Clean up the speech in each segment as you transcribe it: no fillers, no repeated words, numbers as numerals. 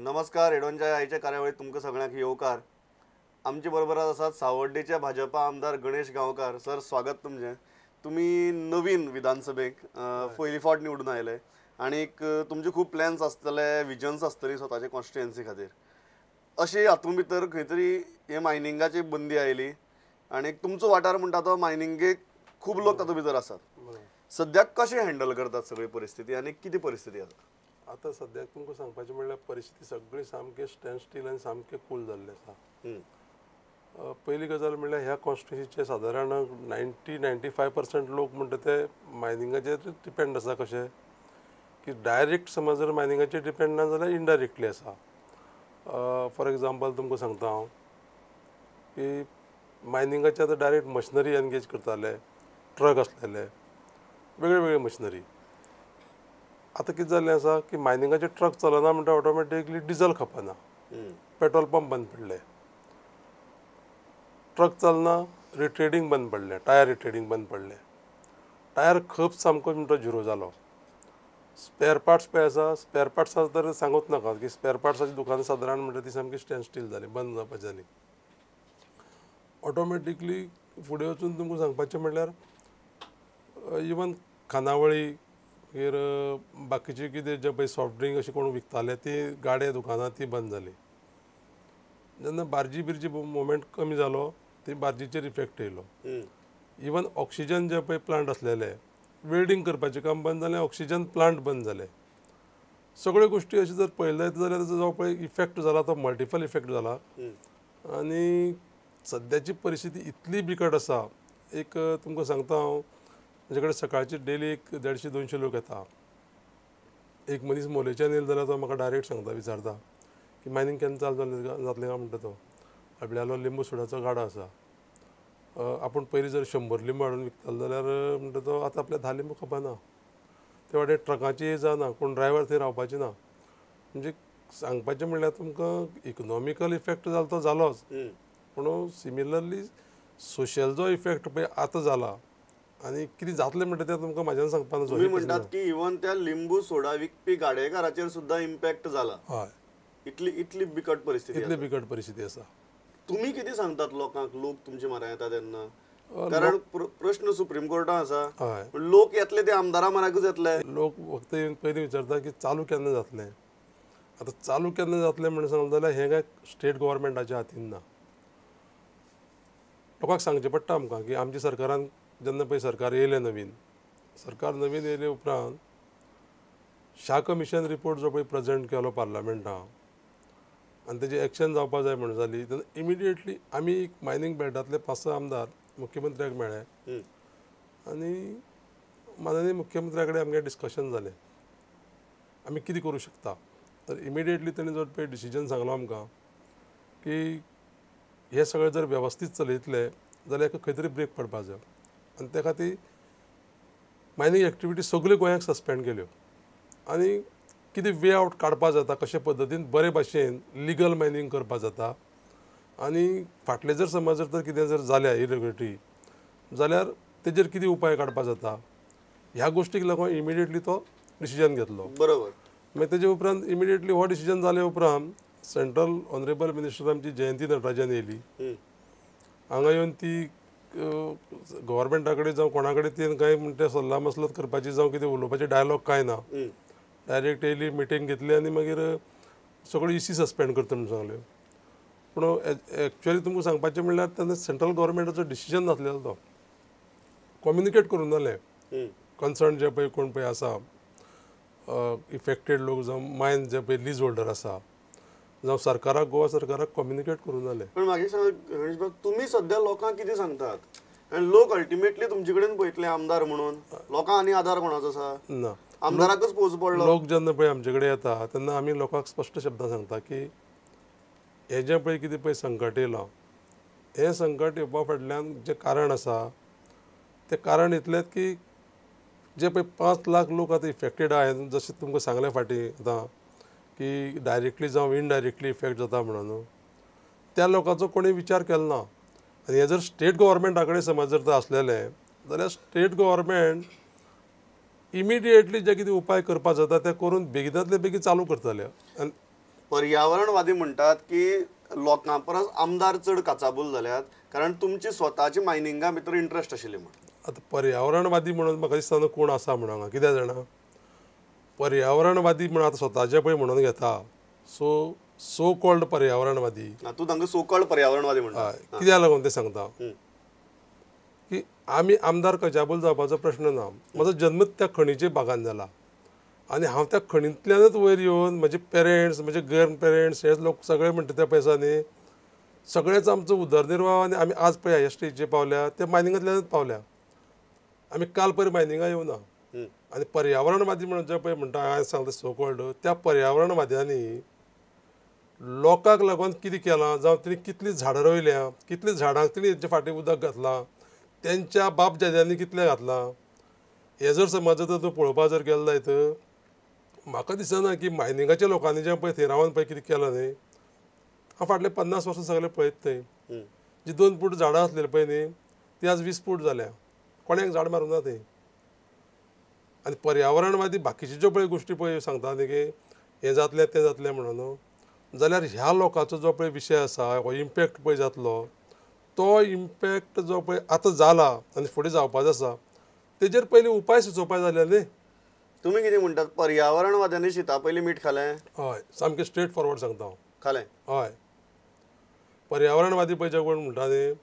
नमस्कार. एडवनच्या आईच्या कार्यावळीत तुमकां सगळ्यांक येवकार. आमचे बरोबर आसात सावड्डेचे भाजपा आमदार गणेश गांवकार. सर, स्वागत तुमचें. तुमी नवीन विधानसभेक पयली फावट निवडून आयले आणि तुमचे खूब प्लॅन्स आसतले, विजन्स आसतली स्वताचे कॉन्स्टिट्युएन्सी खातीर. अशें हातूंत भितर खंय तरी हे मायनिंगाची बंदी आयली आणि तुमचो वाठार म्हणटा तो मायनिंगेक खूब लोक तातूंत भितर आसात. सद्याक कशें हँडल करतात सगळी परिस्थिती आणि किती परिस्थिती आसा? आता सद्याक तुमकां सांगपाचें म्हणल्यार परिस्थिती सगळी सामकें स्टँड स्टील आनी सामकें कूल जाल्लें आसा. पयली गजाल म्हणल्यार ह्या कॉन्स्टिट्युएन्सीचे सादारण 95% लोक म्हणटा ते मायनिंगाचेर डिपेंड आसा. कशें की डायरेक्ट समज जर मायनिंगाचेर डिपेंड ना जाल्यार इनडायरेक्टली आसा. फॉर एग्जाम्पल तुमकां सांगता हांव की मायनिंगाचे आतां डायरेक्ट मशिनरी एनगेज करताले, ट्रक आसलेले, वेगळे वेगळे मशिनरी. आतां कितें जाल्लें आसा की मायनिंगाचे ट्रक चलना म्हणटा ऑटोमॅटिकली डिझल खपना, पेट्रोल पंप बंद पडले, ट्रक चलना, रिट्रेडिंग बंद पडलें, टायर रिट्रेडिंग बंद पडलें, टायर खप सामको म्हणटा झिरो जालो. स्पेअर पार्ट्स पळय आसा, स्पेअर पार्ट्सां तर सांगूच नाका की स्पेअर पार्ट्साची दुकानां सादारण म्हणटा ती सामकी स्टँड स्टील जाली, बंद जावपाची जाली. ऑटोमॅटिकली फुडें वचून तुमकां सांगपाचें म्हणल्यार इवन खानावळी मागीर बाकीचे कितें जे पळय सॉफ्ट ड्रिंक अशें कोण विकताले ती गाडे दुकानां ती बंद जाली. जेन्ना बार्जी बिर्जी मुवमेंट कमी जालो ती बार्जीचेर इफेक्ट येयलो. इवन ऑक्सिजन जे पळय प्लांट आसलेले, वेल्डिंग करपाचें काम बंद जालें, ऑक्सिजन प्लांट बंद जाले. सगळ्यो गोश्टी अशें जर पळयले जाल्यार जो पळय इफेक्ट जाला तो मल्टिपल इफेक्ट जाला. आनी सद्याची परिस्थिती इतली बिकट आसा. एक तुमकां सांगता हांव, म्हजे कडेन सकाळचे डेली एक 150-200 लोक येता. एक मनीस मोलेच्यान येयलो जाल्यार तो म्हाका डायरेक्ट सांगता, विचारता की मायनींग केन्ना चालू जातलें काय म्हणटा तो. आपल्यालो लिंबू सोडाचो गाडो आसा. आपूण पयलीं जर 100 लिंबू हाडून विकतालो जाल्यार म्हणटा तो आतां आपल्याक 10 लिंबू खपना. ते वाटेन ट्रकाची येय जावना, कोण ड्रायव्हर थंय रावपाचे ना. म्हणजे सांगपाचें म्हणल्यार तुमकां इकनॉमिकल इफेक्ट जालो तो जालोच, पूण सिमिलरली सोशियल जो इफेक्ट पळय आतां जाला आनी कितें जातलें म्हणटा तें तुमकां म्हाज्यान सांगपाक तुम्ही म्हणटात की इवन त्या लिंबू सोडा विकपी गाडेकाराचेर सुद्दां इम्पॅक्ट जाला. हय, इतली बिकट परिस्थिती इतली बिकट परिस्थिती आसा. तुम्ही किती सांगतात लोकांक? लोक तुमचे म्हऱ्या येता तेन्ना, कारण प्रश्न सुप्रीम कोर्टान आसा, हय, लोक येतले ते आमदारा म्हऱ्याकूच येतले. लोक फक्त येवन पयलीं विचारता की चालू केन्ना जातलें. आतां चालू केन्ना जातलें म्हणून सांगलें जाल्यार हें काय स्टेट गव्हर्मेंटाच्या हातीन ना. लोकांक सांगचें पडटा आमकां की आमच्या सरकारान जेन्ना पळय सरकार येयलें नवीन, सरकार नवीन येयले उपरांत शा कमिशन रिपोर्ट जो पळय प्रेजेंट केलो पार्लमेंटाक आनी तेजी एक्शन जावपा जाय म्हणून जाली, तेन्ना इमिडिएटली आमी मायनींग बेल्टांतले 5-6 आमदार मुख्यमंत्र्याक मेळ्ळे आनी माननीय मुख्यमंत्र्या कडेन आमगे डिस्कशन जालें आमी कितें करूं शकता. तर इमिडिएटली तेणें जो पळय डिसिजन सांगलो आमकां की हे सगळें जर वेवस्थीत चलयतले जाल्यार खंय तरी ब्रेक पडपा जाय. आनी त्या खातीर मायनींग एक्टिविटी सगल्यो गोंयांक सस्पेंड केल्यो आनी कितें वे आवट काडपा जाता, कशे पद्दतीन बरे भाशेन लिगल मायनींग करपा जाता. आनी फाटले जर समज जर कितें जर जाल्या इरेग्युलरिटी जाल्यार तेजेर कितें उपाय काडपा जाता, ह्या गोश्टीक लागून इमिडिएटली तो डिसिजन घेतलो. बरोबर. मागीर तेजे उपरांत इमिडिएटली हो डिसिजन जाले उपरांत सेंट्रल ऑनरेबल मिनिस्टर आमची जयंती नटराजन येयली. हांगा येवन ती गव्हर्मेंटा कडेन जावं कोणा कडेन ती कांय म्हणटा सल्ला मसलत करपाची जावं कितें उलोवपाचें डायलॉग कांय ना. डायरेक्ट येयली, मिटींग घेतली आनी मागीर सगळ्यो इसी सस्पेंड करता म्हणून सांगल्यो. पूण एक्चुअली तुमकां सांगपाचें म्हणल्यार तेन्ना सेंट्रल गव्हर्मेंटाचो डिसिजन नासलेलो तो. कम्युनिकेट करून जालें कन्सर्न जे पळय कोण पळय आसा, इफेक्टेड लोक जावं मायन जे पळय लीज होल्डर आसा जावं सरकाराक, गोवा सरकाराक कम्युनिकेट करून जालें. पण म्हाका सांग गणेश बाब, तुमी सद्या लोकांक कितें सांगतात? आनी लोक अल्टिमेटली तुमचे कडेन पळयतले आमदार म्हणून. लोकांक आनी आधार कोणाचो आसा? ना, आमदाराकच पोवच पडलो. लोक जेन्ना पळय आमचे कडेन येता तेन्ना आमी लोकांक स्पश्ट शब्दान सांगता की हें जें पळय कितें पळय संकट येयलां, हें संकट येवपा फाटल्यान जें कारण आसा तें कारण इतलेंच की जे पळय 5 लाख लोक आतां इफेक्टेड आहा. जशें तुमकां सांगलें फाटीं आतां की डायरेक्टली जावं इनडायरेक्टली इफेक्ट जाता म्हणून, त्या लोकांचो कोणी विचार केलो ना. आनी हें जर स्टेट गव्हर्मेंटा कडेन समज जर आसलेलें जाल्यार स्टेट गव्हर्मेंट इमिडिएटली जे कितें उपाय करपा जाता ते करून बेगिनांतले बेगीन चालू करतले. पर्यावरणवादी म्हणटात की लोकां परस आमदार चड काचाबूल जाल्यात कारण तुमची स्वताची मायनिंगा भितर इंट्रस्ट आशिल्ली म्हणून. आतां पर्यावरणवादी म्हणून म्हाका दिसता न्हू कोण आसा म्हणून हांगा कित्याक जाणा पर्यावरणवादी म्हणून आतां स्वताचें पळय म्हणून घेता सो कॉल्ड पर्यावरणवादी तूं तांकां सोकॉल्ड पर्यावरणवादी म्हणटा. हय कित्याक लागून तें सांगता की आमी आमदार कचाबूल जावपाचो प्रश्न ना. म्हजो जल्मच त्या खणीचे बागान जाला आनी हांव त्या खणींतल्यानच वयर येवन म्हजे पेरंट्स म्हजे ग्रँड पेरंट्स हे लोक सगळे म्हणटा त्या पयसा न्ही सगळेच आमचो उदरनिर्वाह आनी आमी आज पळय ह्या स्टेजीचेर पावल्या ते मायनिंगांतल्यानच पावल्या. आमी काल पयर मायनिंगां येवना. आनी पर्यावरणवादी म्हणून जे पळय म्हणटा हांवें सांगता सो कॉल्ड त्या पर्यावरणवाद्यांनी लोकांक लागून कितें केलां जावं तेणी कितलीं झाडां रोयल्या कितलीं झाडांक तेणी हेंच्या फाटीं उदक घातलां तेंच्या बाप दाद्यांनी कितलें घातलां हें जर समज जर तूं पळोवपाक जर गेलो जायत म्हाका दिसना की मायनिंगाच्या लोकांनी जें पळय थंय रावन पळय कितें केलां न्ही हांव फाटले 50 वर्सां सगळें पळयत थंय जी 2 फूट झाडां आसलेलीं पळय न्ही ती आज 20 फूट जाल्या कोणें झाड मारूंक ना थंय. आनी पर्यावरणवादी बाकीच्यो ज्यो पळय गोश्टी पळय सांगता न्ही की हें जातलें तें जातलें म्हणून जाल्यार ह्या लोकांचो जो पळय विशय आसा हो इम्पॅक्ट पळय जातलो तो इम्पॅक्ट जो पळय आतां जाला आनी फुडें जावपाचो आसा तेजेर पयलीं उपाय सुचोवपाक जाय न्ही. तुमी कितें म्हणटात पर्यावरणवाद्यांनी शिता पयलीं मीठ खालें. हय सामकें स्ट्रेट फॉरवर्ड सांगता हांव. खालें. हय पर्यावरणवादी पळय जे कोण म्हणटा न्ही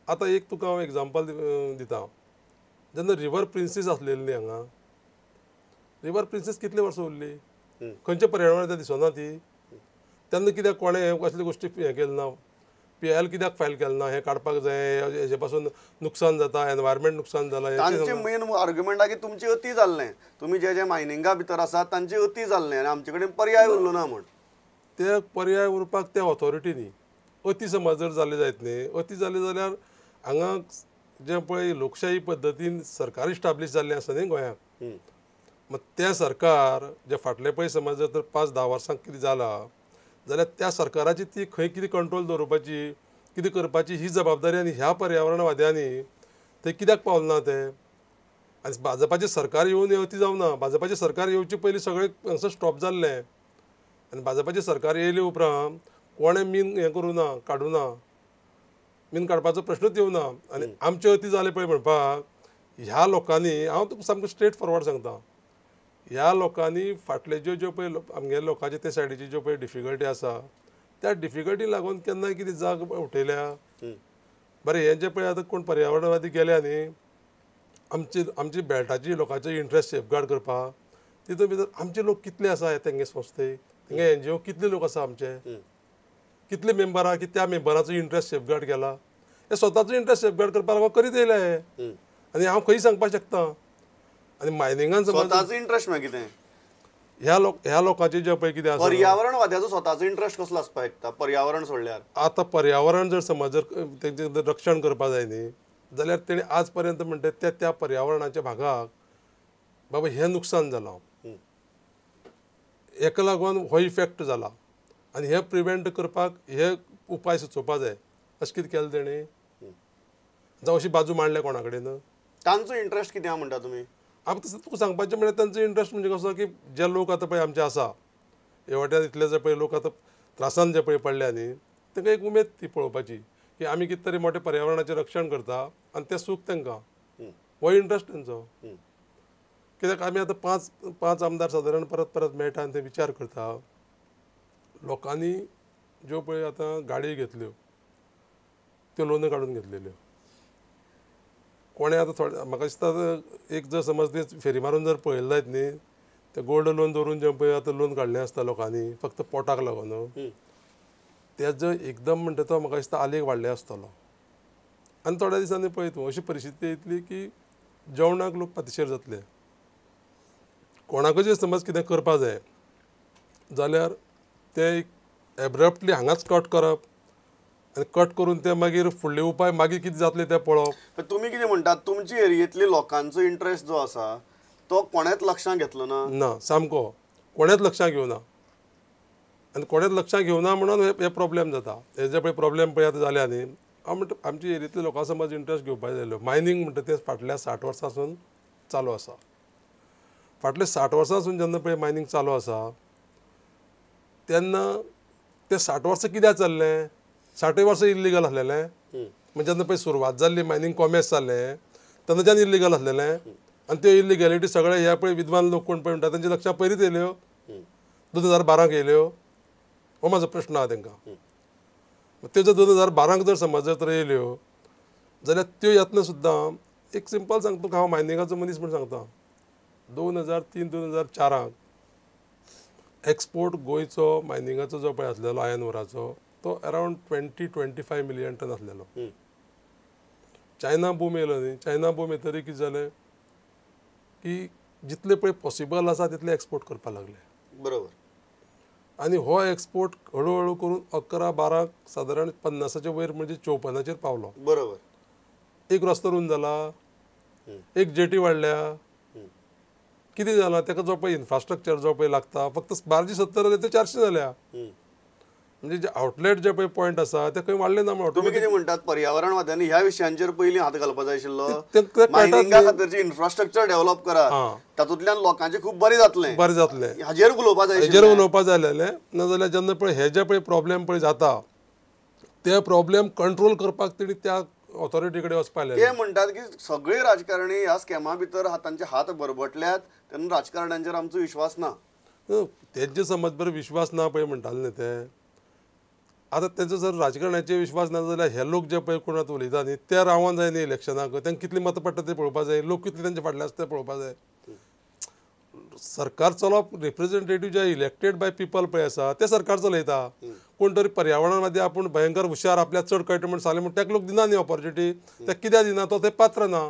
आतां एक तुका हांव एग्जाम्पल दिता जेन्ना रिवर प्रिन्सीस आसलेली न्ही हांगा रिवर प्रिन्सीस कितलीं वर्सां उरली खंयच्या पर्यावरणाचें दिसना ती तेन्ना कित्याक कोणें असले गोश्टी हें केलें ना PL कित्याक फायल केलें ना हें काडपाक जाय हेजे पासून नुकसान जाता एनवायरमेंट नुकसान जाला तांचे मेन आर्ग्युमेंट आहा की तुमची अती जाल्लें तुमी जे मायनिंगा भितर आसात तांची अती जाल्लें आनी आमचे कडेन पर्याय उरलो ना म्हण. ते पर्याय उरपाक त्या ऑथॉरिटीनी अती समज जर जालें जायत न्ही अती जालें जाल्यार हांगा जें पळय लोकशाही पद्दतीन सरकार इस्टाब्लीश जाल्लें आसा न्ही गोंयांत मग त्या सरकार जे फाटले पळय समज जर 5-10 वर्सांक कितें जालां जाल्यार त्या सरकाराची ती खंय कितें कंट्रोल दवरपाची कितें करपाची ही जबाबदारी आनी ह्या पर्यावरणवाद्यांनी ते कित्याक पावले ना ते आनी भाजपाचें सरकार येवन अती जावना भाजपाचें सरकार येवचे पयलीं सगळें हांगसर स्टॉप जाल्लें आनी भाजपाचें सरकार येयले उपरांत कोणें मीन हें करूं ना काडूं ना मीन काडपाचो प्रश्नूच येवना आनी आमचे अती जाले पळय म्हणपाक ह्या लोकांनी हांव तुका सामको स्ट्रेट फॉरवर्ड सांगता ह्या लोकांनी फाटले ज्यो पळय आमगे लोकांचे ते सायडीची ज्यो पळय डिफिकल्टी आसा त्या डिफिकल्टी लागून केन्नाय कितें जाग उठयल्या बरें हें जें पळय आतां कोण पर्यावरणवादी गेल्या न्ही आमची बेल्टाची लोकांचे इंट्रस्ट सेफगार्ड करपाक तितून भितर आमचे लोक कितले आसा तेंगे संस्थेक तेंगे NGO कितले लोक आसा आमचे कितले मेंबर आहा की त्या मेंबराचो इंट्रस्ट सेफगार्ड केला हे स्वताचो इंट्रस्ट सेफगार्ड करपाक लागून करीत येयले आनी हांव खंय सांगपाक शकता आनी मायनिंगान स्वताचो इंट्रस्ट म्हळ्यार कितें ह्या लोकांचे जे पळय कितें आसा पर्यावरणवाद्याचो स्वताचो इंट्रस्ट कसलो आसपाक शकता पर्यावरण सोडल्यार आतां पर्यावरण जर समज जर तेंचें रक्षण करपा जाय न्ही जाल्यार तेणी आज पर्यंत म्हणटा त्या पर्यावरणाच्या भागाक बाबा हें नुकसान जालां हेका लागून हो इफेक्ट जाला आनी हें प्रिवेंट करपाक हे उपाय सुचोवपा जाय अशें कितें केलें तेणी जावं अशी बाजू मांडल्या कोणा कडेन तांचो इंट्रस्ट कितें आहा म्हणटा तुमी आतां तसो तुका सांगपाचें म्हळ्यार तांचो इंट्रस्ट म्हणजे कसो की जे लोक आतां पळय आमचे आसा हे वाट्यान इतले जे पळय लोक आतां त्रासान जे पळय पडल्या न्ही तांकां एक उमेद ती पळोवपाची की आमी कितें तरी मोठे पर्यावरणाचें रक्षण करता आनी तें सूख तांकां हो इंट्रस्ट तेंचो कित्याक आमी आतां पांच आमदार सादारण परत परत मेळटा आनी ते विचार करता लोकांनी ज्यो पळय आतां गाडी घेतल्यो त्यो लोन काडून घेतलेल्यो कोणें आतां थोडे म्हाका दिसता एक जर समज ते फेरी मारून जर पळयलें जायत न्ही ते गोल्ड लोन दवरून जें पळय आतां लोन काडलें आसता लोकांनी फक्त पोटाक लागून तेजो एकदम म्हणटा तो म्हाका दिसता आलेख वाडले आसतलो आनी थोड्या दिसांनी पळय तूं अशी परिस्थिती येतली की जेवणाक लोक पातीशेर जातले कोणाकूय जर समज कितें करपा जाय जाल्यार ते एब्रप्टली हांगाच कट करप आनी कट करून ते मागीर फुडले उपाय मागीर कितें जातले ते पळोवप तुमी कितें म्हणटात तुमची एरियेंतली लोकांचो इंट्रस्ट जो आसा तो कोणेच लक्षांत घेतलो ना सामको कोणेच लक्षांत घेवना आनी कोणेच लक्षांत घेवना म्हणून हे प्रॉब्लेम जाता हे जे पळय प्रॉब्लेम पळय आतां जाल्या न्ही हांव म्हणटा आमच्या एरियेंतल्या लोकां समज इंट्रस्ट घेवपाक जाय मायनींग म्हणटा तें फाटल्या 60 वर्सांसून चालू आसा फाटले 60 वर्सांसून जेन्ना पळय मायनींग चालू आसा तेन्ना ते 60 वर्सां कित्याक चल्लें 60 वर्सां इल्लिगल आसलेलें म्हणजे जेन्ना पळय सुरवात जाल्ली मायनींग कॉमर्स जाल्लें तेन्नाच्यान इल्लिगल आसलेलें आनी त्यो इल्लिगॅलिटी सगळे हे पळय विद्वान लोक कोण पळय म्हणटा तेंच्या लक्षांत पयलींच येयल्यो 2012 येयल्यो हो म्हाजो प्रश्न आहा तांकां त्यो जर 2012 जर समज जर तर येयल्यो जाल्यार त्यो यत्न सुद्दां एक सिंपल सांगता तुका हांव मायनिंगाचो मनीस म्हूण सांगता 2003-2004 एक्सपोर्ट गोंयचो मायनिंगाचो जो पळय आसलेलो आयर्न ओराचो तो अरावंड 20-25 मिलियन टन आसलेलो चायना बूम येयलो न्ही चायना बूम येतरी कितें जालें की जितले पळय पॉसिबल आसा तितले एक्सपोर्ट करपाक लागले बरोबर आनी हो एक्सपोर्ट हळू हळू करून 11-12 सादारण 50च्या वयर म्हणजे 54चेर पावलो बरोबर एक रस्तो रुंद जाला एक जेटी वाडल्या कितें जालां ताका जो पळय इन्फ्रास्ट्रक्चर जो पळय लागता फक्त 1270 जाल्यार ते 400 जाल्या म्हणजे जे आउटलेट जे पळय पॉयंट आसा ते खंय वाडले ना म्हणून तुम्ही कितें म्हणटात पर्यावरणवाद्यांनी ह्या विशयांचेर पयलीं हात घालपा जाय आशिल्लो ते मायनिंगा खातीरचे इन्फ्रास्ट्रक्चर डेव्हलप करात तातूंतल्यान लोकांचे खूब बरें जातलें बरें जातलें हाजेर उलोवपा जाय हेजेर उलोवपाक जाय आसलेलें नाजाल्यार जेन्ना पळय हे जे पळय प्रॉब्लेम पळय जाता ते प्रॉब्लेम कंट्रोल करपाक तेणी त्या ऑथॉरिटी कडेन वचपाक ते म्हणटात की सगळे राजकारणी ह्या स्कॅमा भितर तांचे हात बरबटल्यात तेन्ना राजकारण्यांचेर आमचो विश्वास ना तेंचे समज बरो विश्वास ना पळय म्हणटाले न्ही ते आतां तेंचो जर राजकारण्याचेर विश्वास ना जाल्यार हे लोक जे पळय कोण आतां उलयता न्ही ते रावोन जाय न्ही इलेक्शनाक तांकां कितली मतां पडटा ते पळोवपाक जाय लोक कितले तेंचे फाटले आसता ते पळोवपाक जाय सरकार चलोवप रिप्रेझेंटेटिव्ह जे इलेक्टेड बाय पिपल पळय आसा ते सरकार चलयता कोण तरी पर्यावरणामध्ये आपूण भयंकर हुशार आपल्याक चड कळटा म्हण सांगलें म्हण ताका लोक दिना न्ही ऑपॉर्च्युनिटी ते कित्याक दिना तो ते पात्र ना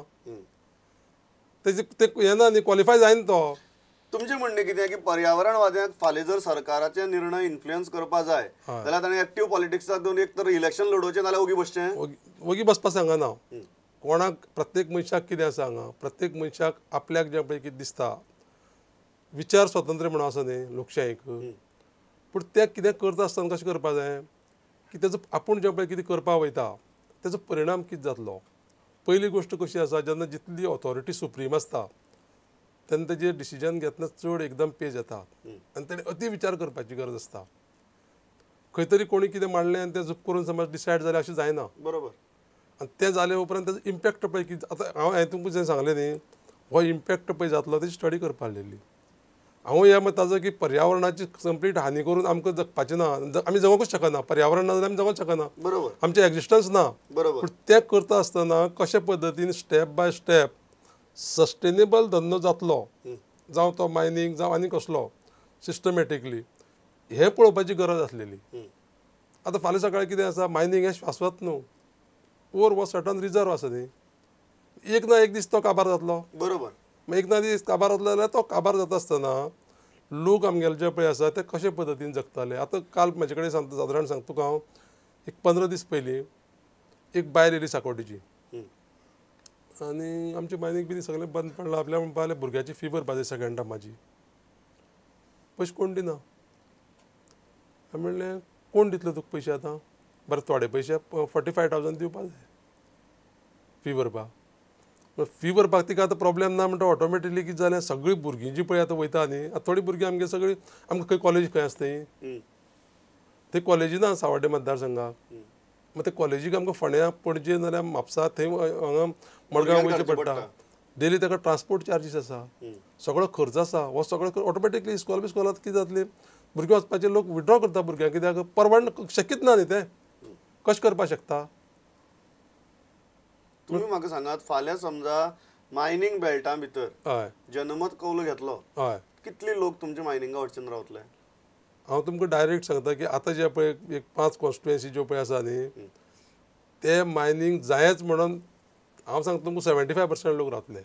तेजे ते हें ना न्ही क्वॉलिफाय जायना तो तुमचें म्हणणें कितें की पर्यावरणवाद्यांक फाल्यां जर सरकाराचे निर्णय इन्फ्लुएन्स करपा जाय जाल्यार ताणें एक्टिव्ह पॉलिटिक्साक दोन एक तर इलेक्शन लडोवचें नाल्यार ओगी बसचें वगी बसपाक सांगना कोणाक प्रत्येक मनशाक कितें आसा हांगा प्रत्येक मनशाक आपल्याक जें पळय कितें दिसता विचार स्वातंत्र्य म्हणून आसा न्ही लोकशायेक पूण ते कितें करता आसतना कशें करपा जाय की तेजो आपूण जें पळय कितें करपाक वयता तेजो परिणाम कितें जातलो पयली गोश्ट कशी आसा जेन्ना जितली ऑथॉरिटी सुप्रीम आसता तेन्ना तेजेर डिसिजन घेतना चड एकदम पेज येता आनी तेणें अति विचार करपाची गरज आसता खंय तरी कोणी कितें मांडलें आनी तें झूप करून समज डिसायड जालें अशें जायना बरोबर आनी तें जाले उपरांत तेजो इम्पॅक्ट पळय कितें आतां हांवें तुमकां जें सांगलें न्ही हो इम्पॅक्ट पळय जातलो तेजी स्टडी करपा आसलेली हांव ह्या मताचो की पर्यावरणाची कंप्लीट हानी करून आमकां जगपाचें ना आमी जगोंकूच शकना पर्यावरण ना जाल्यार आमी जगोंक शकना बरोबर आमचें एक्जिस्टन्स ना बरोबर पूण तें करता आसतना कशे पद्दतीन स्टेप बाय स्टेप सस्टेनेबल धंदो जातलो जावं तो मायनींग जावं आनी कसलो सिस्टमॅटिकली हें पळोवपाची गरज आसलेली आतां फाल्यां सकाळीं कितें आसा मायनींग हें शाश्वत न्हू ओर वो सर्टन रिजर्व आसा न्ही एक ना एक दीस तो काबार जातलो बरोबर एक ना दीस काबार जातलो जाल्यार तो काबार जाता आसतना लोक आमगेले जे पळय आसा ते कशे पद्दतीन जगताले आतां काल म्हाजे कडेन सांगता सादारण सांगता तुका हांव एक 15 दीस पयलीं एक बायल येयली सांकोटेची आनी आमचें मायनींग बी सगळें बंद पडलां आपल्या म्हणपा लागलें भुरग्याची फी भरपा जाय सेकंड टर्माची पयशे कोण दिना हांवें म्हणलें कोण दितलो तुका पयशे आतां बरें थोडे पयशे 45,000 दिवपा जाय फी भरपाक फी भरपाक तिका आतां प्रॉब्लेम ना म्हणटा ऑटोमॅटिकली कितें जालें सगळीं भुरगीं जीं पळय आतां वयता न्ही आतां थोडीं भुरगीं आमगे सगळीं आमकां खंय कॉलेज खंय आसता थंय कॉलेजी ना सावड्डे मतदारसंघाक मग ते कॉलेजीक आमकां फोंड्या पणजे नाल्यार म्हापसा थंय हांगा मडगांव वयचें पडटा डेली ताका ट्रान्सपोर्ट चार्जीस आसा सगळो खर्च आसा हो सगळो ऑटोमॅटिकली इस्कॉलात कितें जातलें भुरगीं वचपाचे लोक विड्रॉ करता भुरग्यांक कित्याक परवडन शक्यच ना न्ही तें कशें करपाक शकता तुम्ही म्हाका सांगात फाल्यां समजा मायनींग बेल्टा भितर हय जनमत कौल घेतलो हय कितले लोक तुमचे मायनिंगा वचून रावतले हांव तुमकां डायरेक्ट सांगता की आतां जे पळय एक 5 कॉन्स्टिट्युएन्सी ज्यो पळय आसा न्ही ते मायनींग जायच म्हणून हांव सांगता तुमकां 75% लोक रावतले